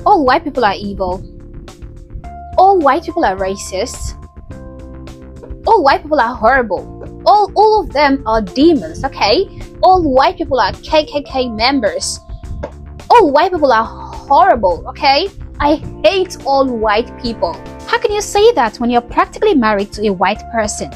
All white people are evil. All white people are racist. All white people are horrible. All of them are demons, okay? All white people are KKK members. All white people are horrible, okay? I hate all white people. How can you say that when you're practically married to a white person?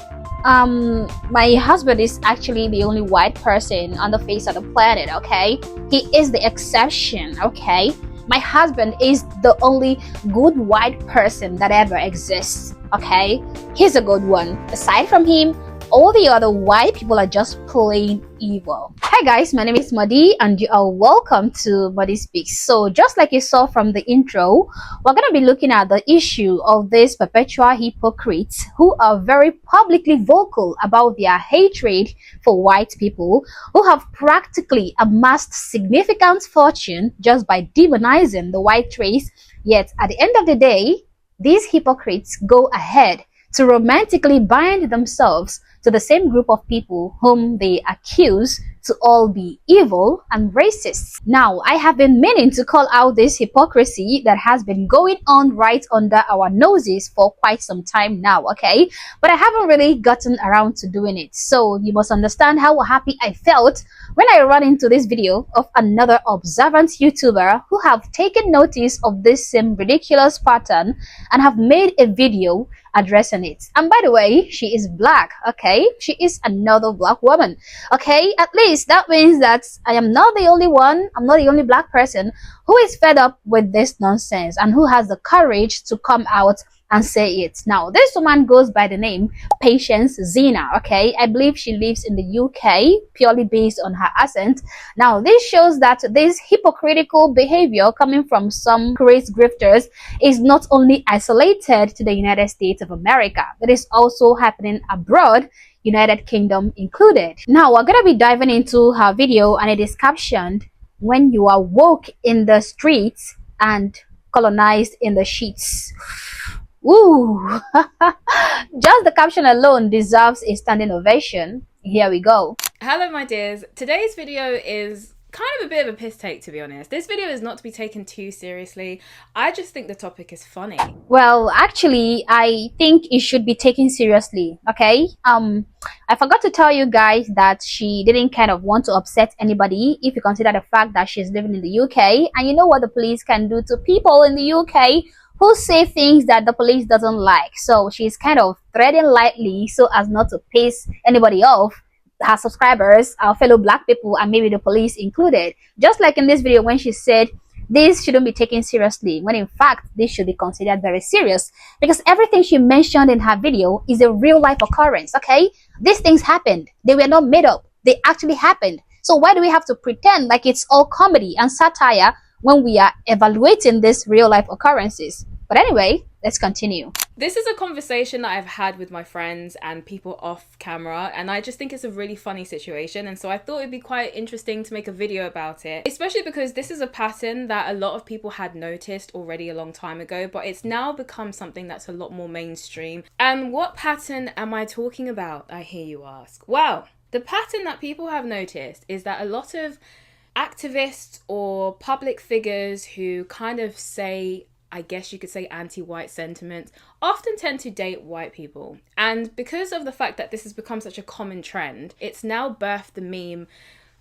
My husband is actually the only white person on the face of the planet, okay? He is the exception, okay? My husband is the only good white person that ever exists, okay? He's a good one. Aside from him, all the other white people are just plain evil. Hi guys, my name is Madi and you are welcome to Madi Speaks. So just like you saw from the intro, we're going to be looking at the issue of these perpetual hypocrites who are very publicly vocal about their hatred for white people, who have practically amassed significant fortune just by demonizing the white race. Yet at the end of the day, these hypocrites go ahead to romantically bind themselves to the same group of people whom they accuse to all be evil and racists. Now, I have been meaning to call out this hypocrisy that has been going on right under our noses for quite some time now, okay? But I haven't really gotten around to doing it. So you must understand how happy I felt when I ran into this video of another observant YouTuber who have taken notice of this same ridiculous pattern and have made a video addressing it. And by the way, she is black, okay? She is another black woman, okay? At least that means that I am not the only one, I'm not the only black person who is fed up with this nonsense and who has the courage to come out and say it. Now, this woman goes by the name Patience Zena, okay? I believe she lives in the UK purely based on her accent. Now, this shows that this hypocritical behavior coming from some crazy grifters is not only isolated to the United States of America, it is also happening abroad, United Kingdom included. Now, we're gonna be diving into her video and it is captioned, "When you are woke in the streets and colonized in the sheets." Ooh, just the caption alone deserves a standing ovation. Here we go. Hello my dears, today's video is kind of a bit of a piss take, to be honest. This video is not to be taken too seriously. I just think the topic is funny. Well, actually, I think it should be taken seriously, okay? I forgot to tell you guys that she didn't kind of want to upset anybody if you consider the fact that she's living in the UK. And you know what the police can do to people in the UK who say things that the police doesn't like. So she's kind of treading lightly so as not to piss anybody off, her subscribers, our fellow black people, and maybe the police included. Just like in this video when she said this shouldn't be taken seriously, when in fact this should be considered very serious, because everything she mentioned in her video is a real life occurrence, okay? These things happened. They were not made up. They actually happened. So why do we have to pretend like it's all comedy and satire when we are evaluating these real life occurrences? But anyway, let's continue. This is a conversation that I've had with my friends and people off camera, and I just think it's a really funny situation, and so I thought it'd be quite interesting to make a video about it, especially because this is a pattern that a lot of people had noticed already a long time ago, but it's now become something that's a lot more mainstream. And what pattern am I talking about, I hear you ask? Well, the pattern that people have noticed is that a lot of activists or public figures who kind of say, I guess you could say, anti-white sentiments, often tend to date white people. And because of the fact that this has become such a common trend, it's now birthed the meme,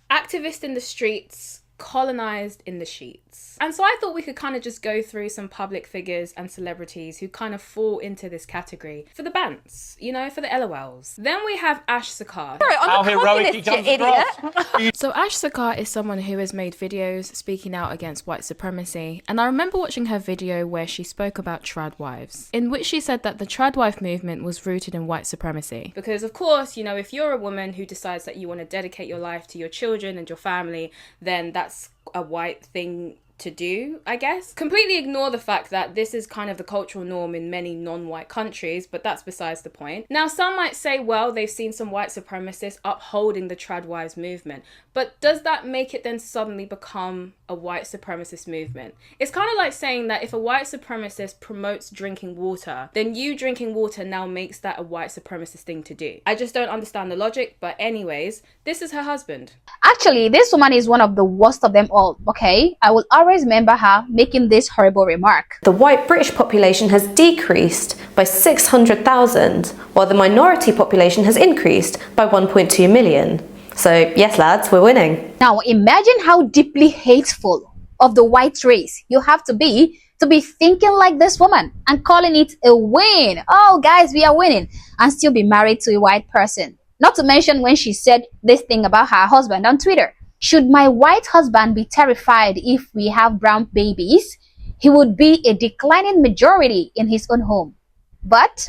activist in the streets, colonized in the sheets. And so I thought we could kind of just go through some public figures and celebrities who kind of fall into this category for the bants, you know, for the LOLs. Then we have Ash Sakar. How heroic he comes across. So Ash Sakar is someone who has made videos speaking out against white supremacy, and I remember watching her video where she spoke about trad wives, in which she said that the trad wife movement was rooted in white supremacy. Because of course, you know, if you're a woman who decides that you want to dedicate your life to your children and your family, then that's a white thing to do, I guess. Completely ignore the fact that this is kind of the cultural norm in many non-white countries, but that's besides the point. Now, some might say, well, they've seen some white supremacists upholding the trad wives movement, but does that make it then suddenly become a white supremacist movement? It's kind of like saying that if a white supremacist promotes drinking water, then you drinking water now makes that a white supremacist thing to do. I just don't understand the logic, but anyways, this is her husband. Actually, this woman is one of the worst of them all, okay? I will already always remember her making this horrible remark. The white British population has decreased by 600,000, while the minority population has increased by 1.2 million. So yes, lads, we're winning. Now imagine how deeply hateful of the white race you have to be thinking like this woman and calling it a win. Oh guys, we are winning, and still be married to a white person. Not to mention when she said this thing about her husband on Twitter. Should my white husband be terrified if we have brown babies? He would be a declining majority in his own home. But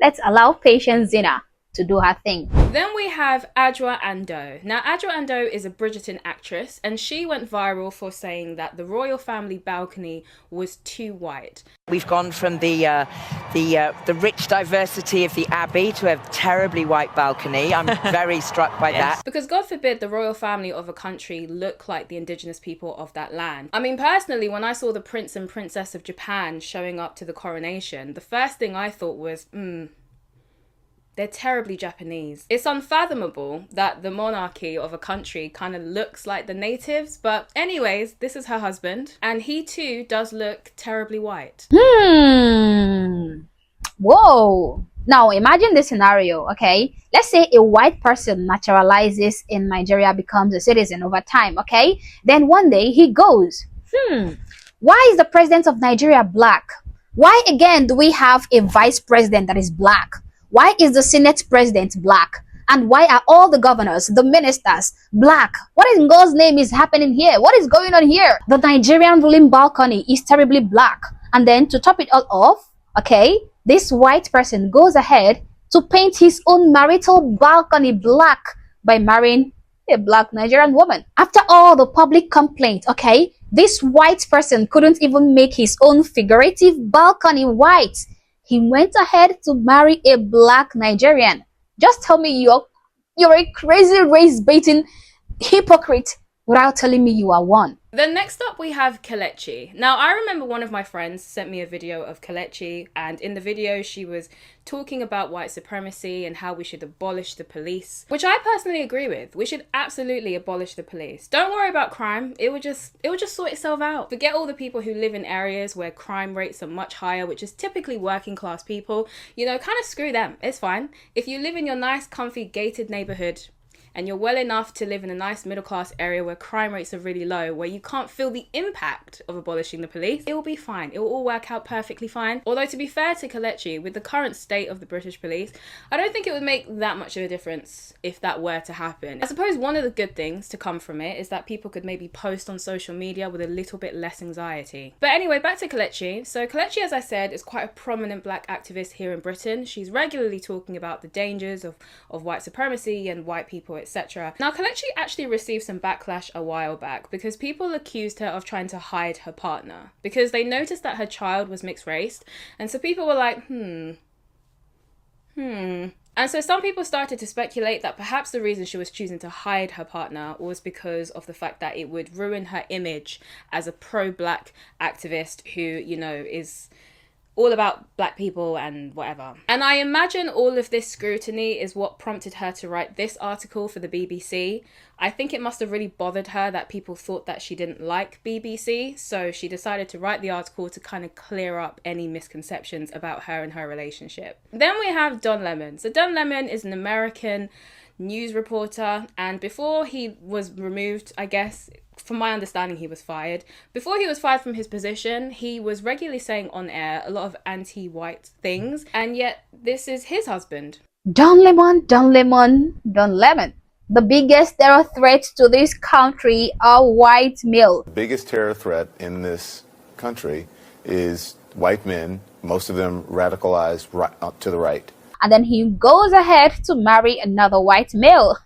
let's allow Patience Zina to do her thing. Then we have Adwoa Andoh. Now, Adwoa Andoh is a Bridgerton actress, and she went viral for saying that the royal family balcony was too white. We've gone from the rich diversity of the Abbey to a terribly white balcony. I'm very struck by that. Because God forbid the royal family of a country look like the indigenous people of that land. I mean, personally, when I saw the Prince and Princess of Japan showing up to the coronation, the first thing I thought was, they're terribly Japanese. It's unfathomable that the monarchy of a country kind of looks like the natives. But anyways, this is her husband, and he too does look terribly white. Whoa. Now imagine this scenario, okay? Let's say a white person naturalizes in Nigeria, becomes a citizen over time, okay? Then one day he goes, why is the president of Nigeria black? Why again do we have a vice president that is black? Why is the Senate president black? And why are all the governors, the ministers, black? What in God's name is happening here? What is going on here? The Nigerian ruling balcony is terribly black. And then to top it all off, okay, this white person goes ahead to paint his own marital balcony black by marrying a black Nigerian woman. After all the public complaint, okay, this white person couldn't even make his own figurative balcony white. He went ahead to marry a black Nigerian. Just tell me you're a crazy race-baiting hypocrite without telling me you are one. Then next up we have Kelechi. Now I remember one of my friends sent me a video of Kelechi, and in the video she was talking about white supremacy and how we should abolish the police, which I personally agree with. We should absolutely abolish the police. Don't worry about crime. It will just sort itself out. Forget all the people who live in areas where crime rates are much higher, which is typically working class people. You know, kind of screw them. It's fine. If you live in your nice, comfy, gated neighborhood, and you're well enough to live in a nice middle class area where crime rates are really low, where you can't feel the impact of abolishing the police, it will be fine. It will all work out perfectly fine. Although to be fair to Kelechi, with the current state of the British police, I don't think it would make that much of a difference if that were to happen. I suppose one of the good things to come from it is that people could maybe post on social media with a little bit less anxiety. But anyway, back to Kelechi. So Kelechi, as I said, is quite a prominent black activist here in Britain. She's regularly talking about the dangers of white supremacy and white people, etc. Now, Kelechi actually received some backlash a while back because people accused her of trying to hide her partner because they noticed that her child was mixed race, and so people were like, And so some people started to speculate that perhaps the reason she was choosing to hide her partner was because of the fact that it would ruin her image as a pro-black activist who, you know, is all about black people and whatever. And I imagine all of this scrutiny is what prompted her to write this article for the BBC. I think it must have really bothered her that people thought that she didn't like BBC, so she decided to write the article to kind of clear up any misconceptions about her and her relationship. Then we have Don Lemon. So Don Lemon is an American news reporter, and before he was removed, I guess, from my understanding, he was fired. Before he was fired from his position, he was regularly saying on air a lot of anti-white things, and yet this is his husband. Don Lemon. The biggest terror threat to this country are white male. The biggest terror threat in this country is white men, most of them radicalized to the right. And then he goes ahead to marry another white male.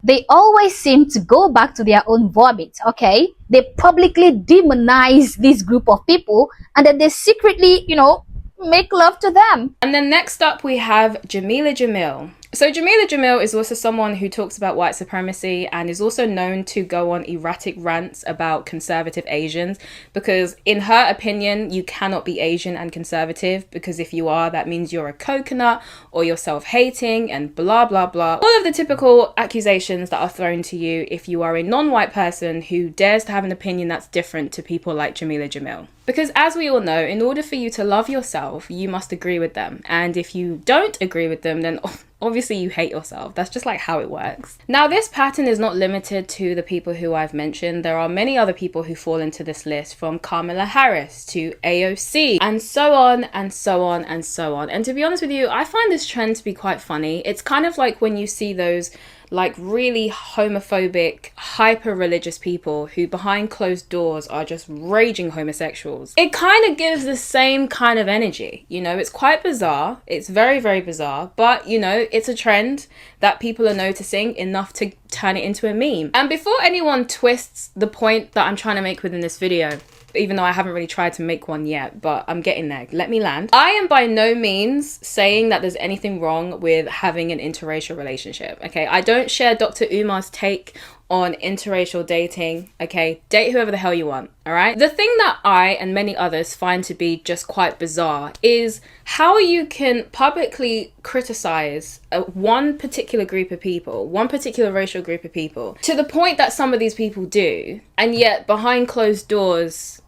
They always seem to go back to their own vomit, okay? They publicly demonize this group of people, and then they secretly, you know, make love to them. And then next up we have Jamila Jamil. So Jamila Jamil is also someone who talks about white supremacy and is also known to go on erratic rants about conservative Asians, because in her opinion, you cannot be Asian and conservative, because if you are, that means you're a coconut or you're self-hating and blah, blah, blah. All of the typical accusations that are thrown to you if you are a non-white person who dares to have an opinion that's different to people like Jamila Jamil. Because as we all know, in order for you to love yourself, you must agree with them. And if you don't agree with them, then obviously you hate yourself. That's just like how it works. Now, this pattern is not limited to the people who I've mentioned. There are many other people who fall into this list, from Kamala Harris to AOC and so on and so on and so on. And to be honest with you, I find this trend to be quite funny. It's kind of like when you see those like really homophobic, hyper-religious people who behind closed doors are just raging homosexuals. It kind of gives the same kind of energy, you know. It's quite bizarre. It's very, very bizarre, but you know, it's a trend that people are noticing enough to turn it into a meme. And before anyone twists the point that I'm trying to make within this video, even though I haven't really tried to make one yet, but I'm getting there. Let me land. I am by no means saying that there's anything wrong with having an interracial relationship, okay? I don't share Dr. Umar's take on interracial dating, okay? Date whoever the hell you want, all right? The thing that I and many others find to be just quite bizarre is how you can publicly criticize one particular group of people, one particular racial group of people, to the point that some of these people do, and yet behind closed doors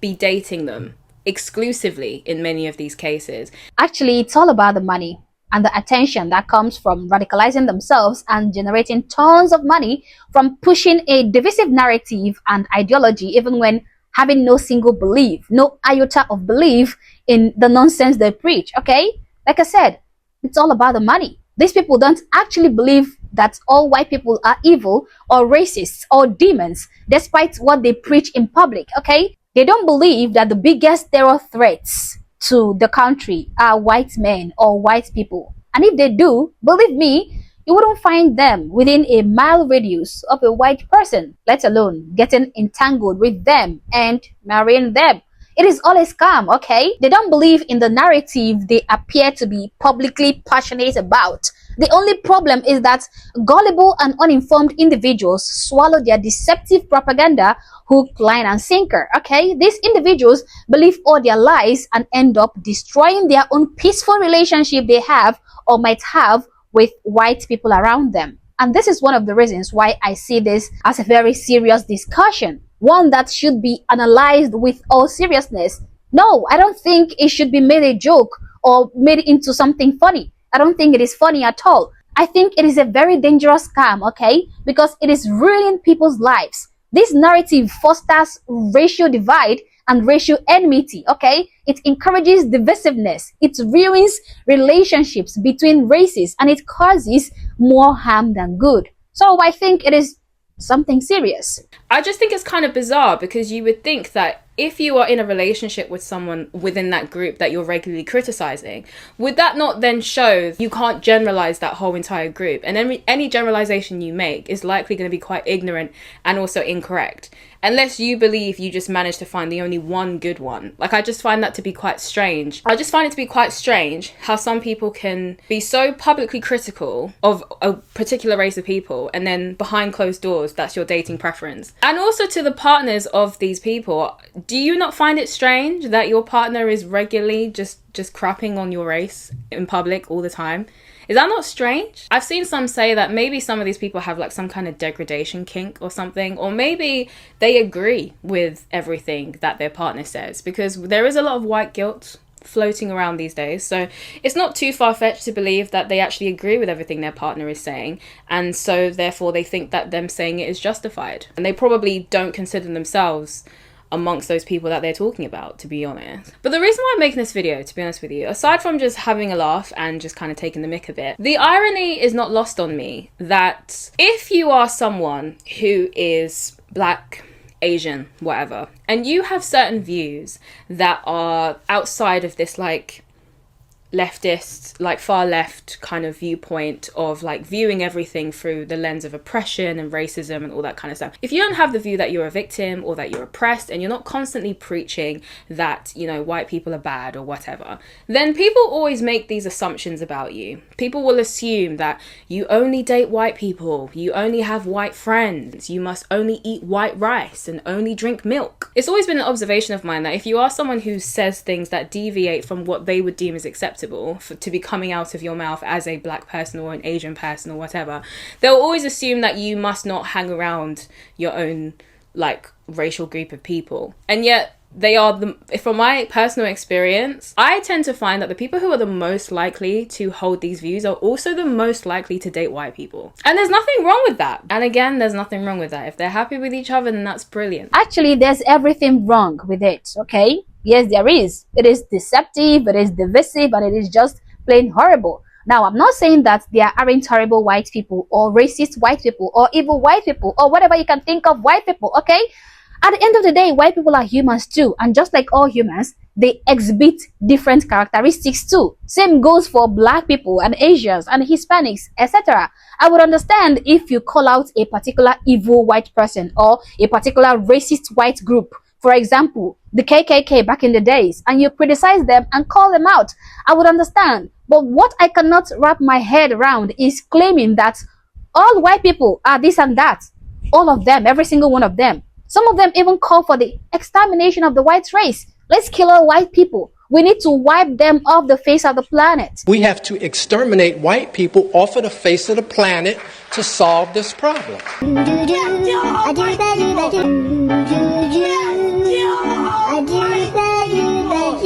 be dating them exclusively in many of these cases. Actually, it's all about the money and the attention that comes from radicalizing themselves and generating tons of money from pushing a divisive narrative and ideology, even when having no single belief, no iota of belief in the nonsense they preach, okay? Like I said, it's all about the money. These people don't actually believe that all white people are evil or racists or demons, despite what they preach in public, okay? They don't believe that the biggest terror threats to the country are white men or white people. And if they do, believe me, you wouldn't find them within a mile radius of a white person, let alone getting entangled with them and marrying them. It is all a scam, okay? They don't believe in the narrative they appear to be publicly passionate about. The only problem is that gullible and uninformed individuals swallow their deceptive propaganda hook, line, and sinker, okay? These individuals believe all their lies and end up destroying their own peaceful relationship they have or might have with white people around them. And this is one of the reasons why I see this as a very serious discussion, one that should be analyzed with all seriousness. No, I don't think it should be made a joke or made into something funny. I don't think it is funny at all. I think it is a very dangerous scam, okay? Because it is ruining people's lives. This narrative fosters racial divide and racial enmity, okay? It encourages divisiveness. It ruins relationships between races, and it causes more harm than good. So I think it is something serious. I just think it's kind of bizarre, because you would think that if you are in a relationship with someone within that group that you're regularly criticizing, would that not then show you can't generalize that whole entire group? And then any generalization you make is likely going to be quite ignorant and also incorrect, unless you believe you just managed to find the only one good one. Like, I just find that to be quite strange. I just find it to be quite strange how some people can be so publicly critical of a particular race of people, and then behind closed doors, that's your dating preference. And also to the partners of these people, do you not find it strange that your partner is regularly just crapping on your race in public all the time? Is that not strange? I've seen some say that maybe some of these people have like some kind of degradation kink or something, or maybe they agree with everything that their partner says, because there is a lot of white guilt floating around these days. So it's not too far-fetched to believe that they actually agree with everything their partner is saying, and so therefore they think that them saying it is justified. And they probably don't consider themselves amongst those people that they're talking about, to be honest. But the reason why I'm making this video, to be honest with you, aside from just having a laugh and just kind of taking the mick a bit, the irony is not lost on me that if you are someone who is black, Asian, whatever, and you have certain views that are outside of this like leftist, like far left kind of viewpoint of like viewing everything through the lens of oppression and racism and all that kind of stuff. If you don't have the view that you're a victim or that you're oppressed, and you're not constantly preaching that, you know, white people are bad or whatever, then people always make these assumptions about you. People will assume that you only date white people, you only have white friends, you must only eat white rice and only drink milk. It's always been an observation of mine that if you are someone who says things that deviate from what they would deem as acceptable to be coming out of your mouth as a black person or an Asian person or whatever, they'll always assume that you must not hang around your own like racial group of people. And yet they are from my personal experience, I tend to find that the people who are the most likely to hold these views are also the most likely to date white people. And there's nothing wrong with that. And again, there's nothing wrong with that. If they're happy with each other, then that's brilliant. Actually, there's everything wrong with it, okay? Yes, there is. It is deceptive, it is divisive, and it is just plain horrible. Now, I'm not saying that there aren't horrible white people or racist white people or evil white people or whatever you can think of white people, okay? At the end of the day, white people are humans too. And just like all humans, they exhibit different characteristics too. Same goes for black people and Asians and Hispanics, etc. I would understand if you call out a particular evil white person or a particular racist white group. For example, the KKK back in the days, and you criticize them and call them out. I would understand. But what I cannot wrap my head around is claiming that all white people are this and that. All of them, every single one of them. Some of them even call for the extermination of the white race. Let's kill all white people. We need to wipe them off the face of the planet. We have to exterminate white people off of the face of the planet to solve this problem.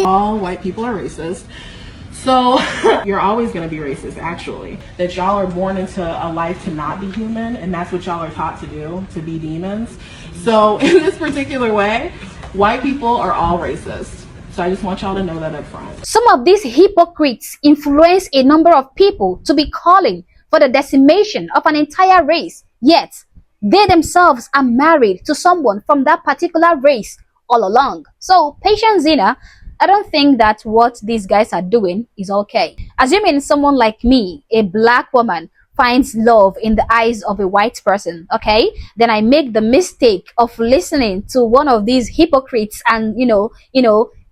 All white people are racist. So you're always going to be racist, actually. That y'all are born into a life to not be human, and that's what y'all are taught to do, to be demons. So in this particular way, white people are all racist. So I just want y'all to know that up front. Some of these hypocrites influence a number of people to be calling for the decimation of an entire race, yet they themselves are married to someone from that particular race all along. So, Patience Zina, I don't think that what these guys are doing is okay. Assuming someone like me, a black woman, finds love in the eyes of a white person, okay, then I make the mistake of listening to one of these hypocrites and,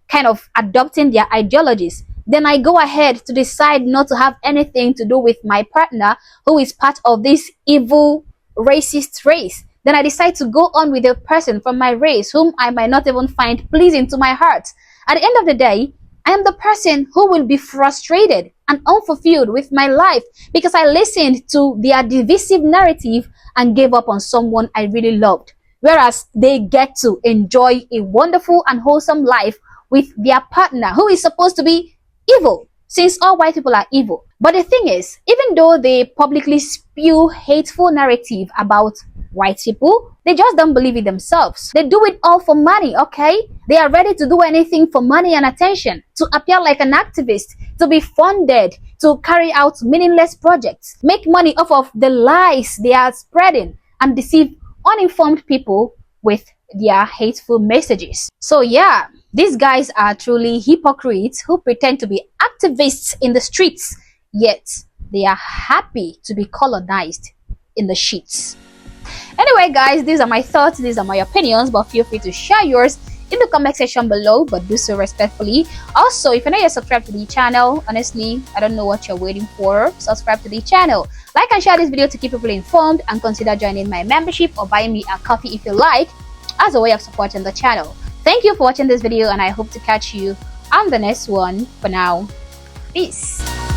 kind of adopting their ideologies. Then I go ahead to decide not to have anything to do with my partner who is part of this evil racist race. Then I decide to go on with a person from my race whom I might not even find pleasing to my heart. At the end of the day, I am the person who will be frustrated and unfulfilled with my life because I listened to their divisive narrative and gave up on someone I really loved. Whereas they get to enjoy a wonderful and wholesome life with their partner who is supposed to be evil, since all white people are evil. But the thing is, even though they publicly spew hateful narrative about white people, they just don't believe it themselves. They do it all for money, okay? They are ready to do anything for money and attention, to appear like an activist, to be funded, to carry out meaningless projects, make money off of the lies they are spreading, and deceive uninformed people with their hateful messages. So yeah, these guys are truly hypocrites who pretend to be activists in the streets, yet they are happy to be colonized in the sheets. Anyway guys, these are my thoughts, these are my opinions, but feel free to share yours in the comment section below, but do so respectfully. Also, if you're not yet subscribed to the channel, honestly, I don't know what you're waiting for. Subscribe to the channel, like and share this video to keep people informed, and consider joining my membership or buying me a coffee if you like, as a way of supporting the channel. Thank you for watching this video, and I hope to catch you on the next one. For now, peace.